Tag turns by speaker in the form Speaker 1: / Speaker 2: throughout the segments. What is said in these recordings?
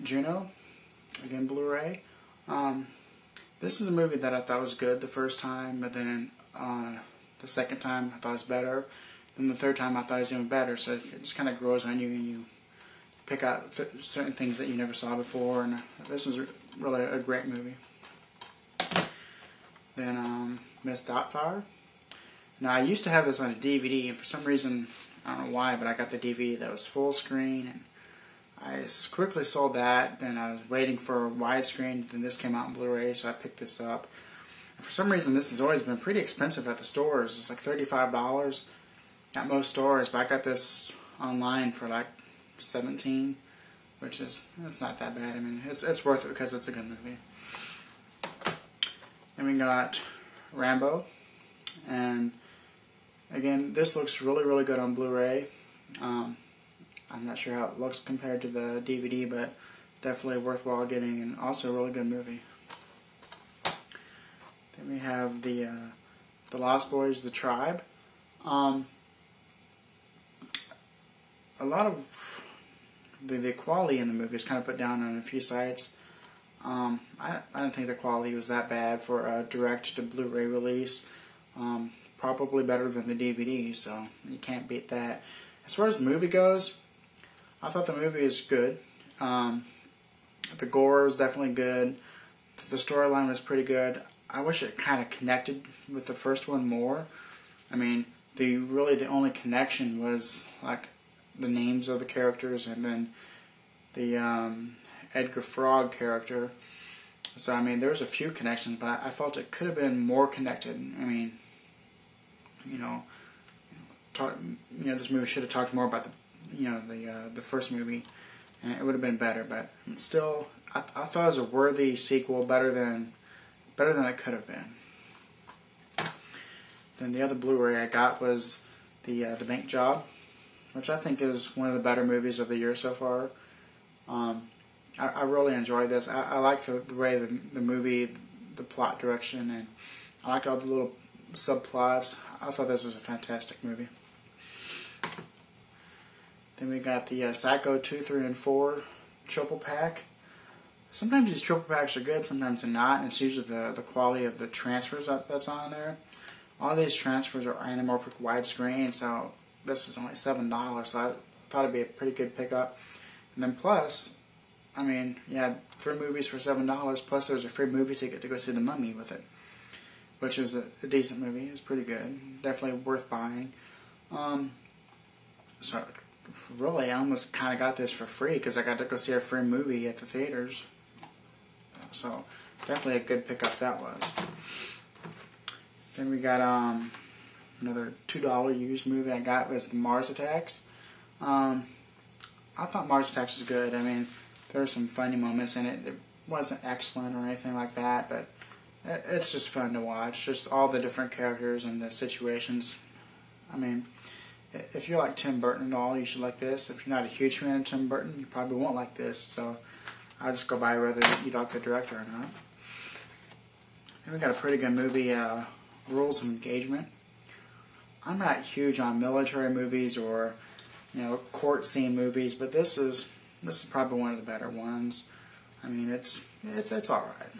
Speaker 1: Juno, again Blu-ray. This is a movie that I thought was good the first time, but then the second time I thought it was better. Then the third time I thought it was even better. So it just kind of grows on you, and you pick out certain things that you never saw before. And this is really a great movie. Then Miss Doubtfire. Now I used to have this on a DVD, and for some reason, I don't know why, but I got the DVD that was full screen, and I quickly sold that. Then I was waiting for widescreen, then this came out in Blu-ray, so I picked this up. And for some reason, this has always been pretty expensive at the stores. It's like $35 at most stores, but I got this online for like $17, which is, it's not that bad. I mean, it's worth it because it's a good movie. And we got Rambo, and again, this looks really, really good on Blu-ray. I'm not sure how it looks compared to the DVD, but definitely worthwhile getting, and also a really good movie. Then we have the Lost Boys, The Tribe. A lot of the quality in the movie is kind of put down on a few sites. I don't think the quality was that bad for a direct to Blu-ray release. Probably better than the DVD, so you can't beat that. As far as the movie goes, I thought the movie was good. The gore was definitely good. The storyline was pretty good. I wish it kind of connected with the first one more. I mean, the only connection was like the names of the characters, and then the Edgar Frog character. So I mean, there was a few connections, but I felt it could have been more connected. I mean, this movie should have talked more about the first movie, and it would have been better. But still, I thought it was a worthy sequel, better than it could have been. Then the other Blu-ray I got was the Bank Job, which I think is one of the better movies of the year so far. I really enjoyed this. I like the way the movie, the plot direction, and I liked all the little subplots. I thought this was a fantastic movie. Then we got the Psycho 2, 3, and 4 triple pack. Sometimes these triple packs are good, sometimes they're not, and it's usually the quality of the transfers that's on there. All these transfers are anamorphic widescreen, so this is only $7, so I thought it'd be a pretty good pickup. And then plus, I mean, yeah, 3 movies for $7, plus there's a free movie ticket to go see The Mummy with it, which is a decent movie. It's pretty good. Definitely worth buying. So really, I almost kind of got this for free because I got to go see a free movie at the theaters. So definitely a good pickup that was. Then we got another $2 used movie I got was the Mars Attacks. I thought Mars Attacks was good. I mean, there were some funny moments in it. It wasn't excellent or anything like that, but it's just fun to watch. Just all the different characters and the situations. I mean, if you like Tim Burton and all, you should like this. If you're not a huge fan of Tim Burton, you probably won't like this. So I'll just go by whether you like the director or not. And we got a pretty good movie, Rules of Engagement. I'm not huge on military movies or court scene movies, but this is probably one of the better ones. I mean, it's all right.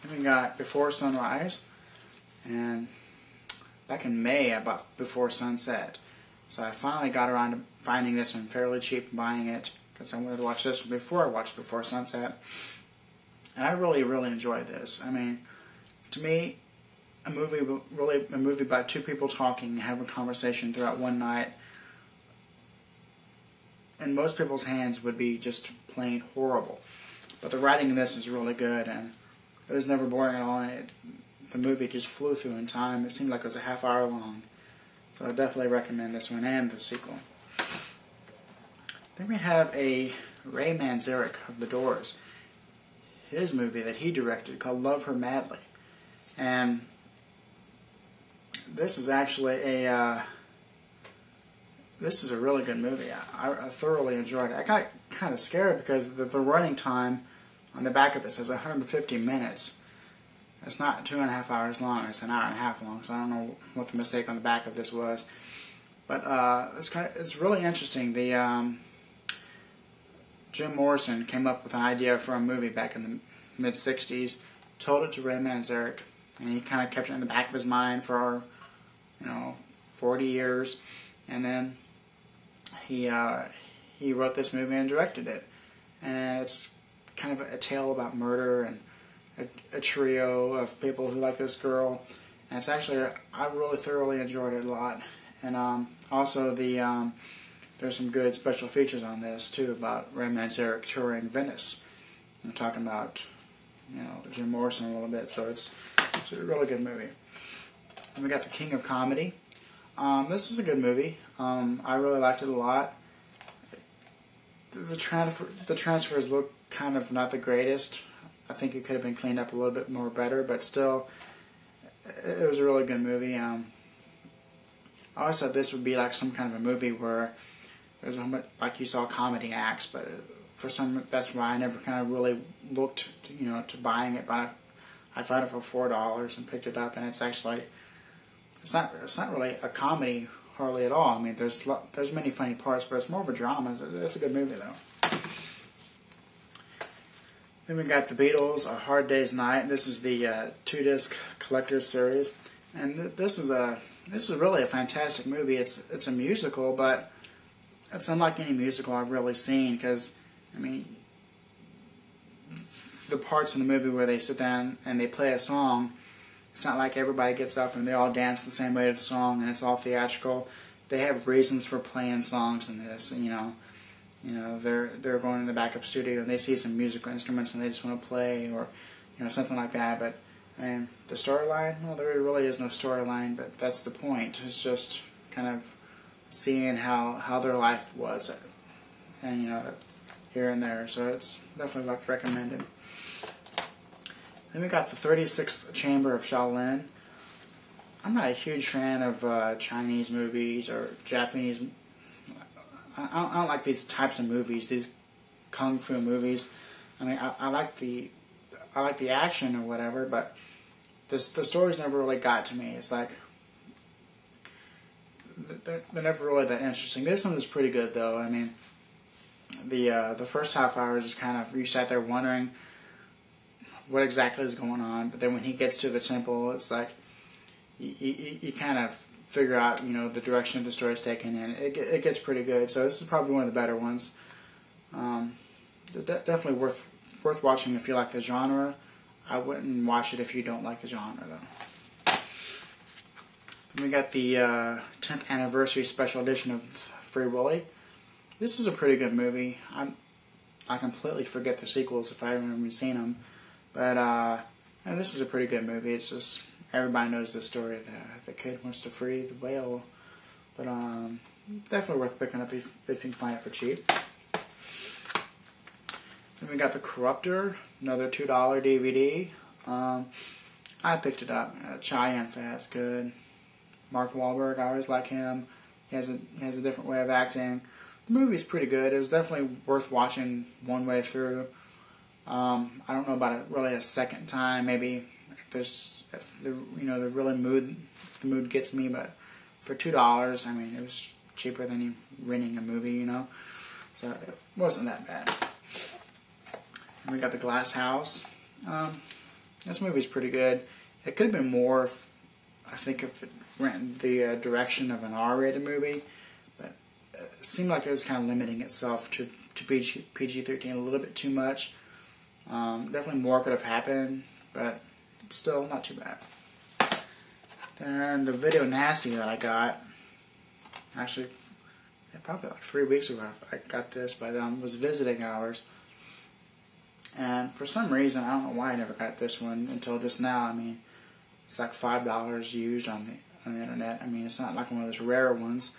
Speaker 1: Then we got Before Sunrise, and back in May I bought Before Sunset, so I finally got around to finding this one fairly cheap and buying it because I wanted to watch this one before I watched Before Sunset, and I really, really enjoyed this. I mean, to me, a movie about 2 people talking and having a conversation throughout one night, in most people's hands would be just plain horrible. But the writing in this is really good, and it was never boring at all. The movie just flew through in time. It seemed like it was a half hour long. So I definitely recommend this one and the sequel. Then we have a Ray Manzarek of The Doors. His movie that he directed called Love Her Madly. And this is actually this is a really good movie. I thoroughly enjoyed it. I got kind of scared because the running time on the back of it says 150 minutes. It's not 2.5 hours long. It's an hour and a half long. So I don't know what the mistake on the back of this was. But it's really interesting. Jim Morrison came up with an idea for a movie back in the mid-'60s, told it to Ray Manzarek, and he kind of kept it in the back of his mind for, 40 years, and then he wrote this movie and directed it. And it's kind of a tale about murder and a trio of people who like this girl. And it's actually, I really thoroughly enjoyed it a lot. And also there's some good special features on this too about Ray Manzarek touring Venice. I'm talking about, Jim Morrison a little bit, so it's a really good movie. And we got The King of Comedy. This is a good movie. I really liked it a lot. The transfers look kind of not the greatest. I think it could have been cleaned up a little bit more better, but still, it was a really good movie. I always thought this would be like some kind of a movie where there's like you saw comedy acts, but that's why I never kind of really looked, to buying it. But I found it for $4 and picked it up, and it's actually it's not really a comedy hardly at all. I mean, there's many funny parts, but it's more of a drama. It's a good movie though. Then we got The Beatles, A Hard Day's Night. This is the 2-disc collector's series, and this is really a fantastic movie. It's a musical, but it's unlike any musical I've really seen, because I mean, the parts in the movie where they sit down and they play a song, it's not like everybody gets up and they all dance the same way to the song and it's all theatrical. They have reasons for playing songs in this. They're going in the backup studio and they see some musical instruments and they just want to play, or something like that. But I mean, the storyline, well, there really is no storyline, but that's the point. It's just kind of seeing how their life was, and here and there. So it's definitely recommended. Then we got The 36th Chamber of Shaolin. I'm not a huge fan of Chinese movies or Japanese. I don't like these types of movies, these kung fu movies. I mean, I like the action or whatever, but the stories never really got to me. It's like they're never really that interesting. This one is pretty good though. I mean, the first half hour is just kind of, you sat there wondering what exactly is going on, but then when he gets to the temple, it's like you kind of figure out the direction the story's taken, and it gets pretty good. So this is probably one of the better ones. Definitely worth watching if you like the genre. I wouldn't watch it if you don't like the genre though. Then we got the 10th anniversary special edition of Free Willy. This is a pretty good movie. I completely forget the sequels if I haven't even seen them. But this is a pretty good movie. It's just, everybody knows the story. The kid wants to free the whale. But definitely worth picking up if you can find it for cheap. Then we got The Corruptor, another $2 DVD. I picked it up. Chow Yun-fat's good. Mark Wahlberg, I always like him. He has a different way of acting. The movie's pretty good. It was definitely worth watching one way through. I don't know about it really a second time. Maybe if the mood gets me. But for $2, I mean, it was cheaper than renting a movie, So it wasn't that bad. And we got The Glass House. This movie's pretty good. It could have been more, I think, if it went the direction of an R-rated movie. But it seemed like it was kind of limiting itself to PG-13 a little bit too much. Definitely more could have happened, but still not too bad. Then the Video Nasty that I got, actually, probably like 3 weeks ago I got this, but was visiting hours. And for some reason, I don't know why I never got this one until just now. I mean, it's like $5 used on the internet. I mean, it's not like one of those rare ones.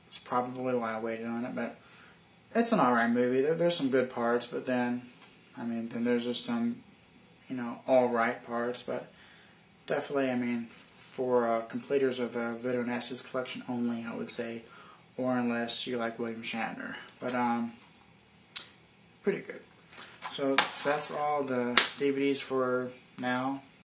Speaker 1: It's probably why I waited on it, but it's an alright movie. There's some good parts, but then there's just some, alright parts. But definitely, I mean, for completers of the Video Nasty's collection only, I would say, or unless you like William Shatner. But pretty good. So that's all the DVDs for now.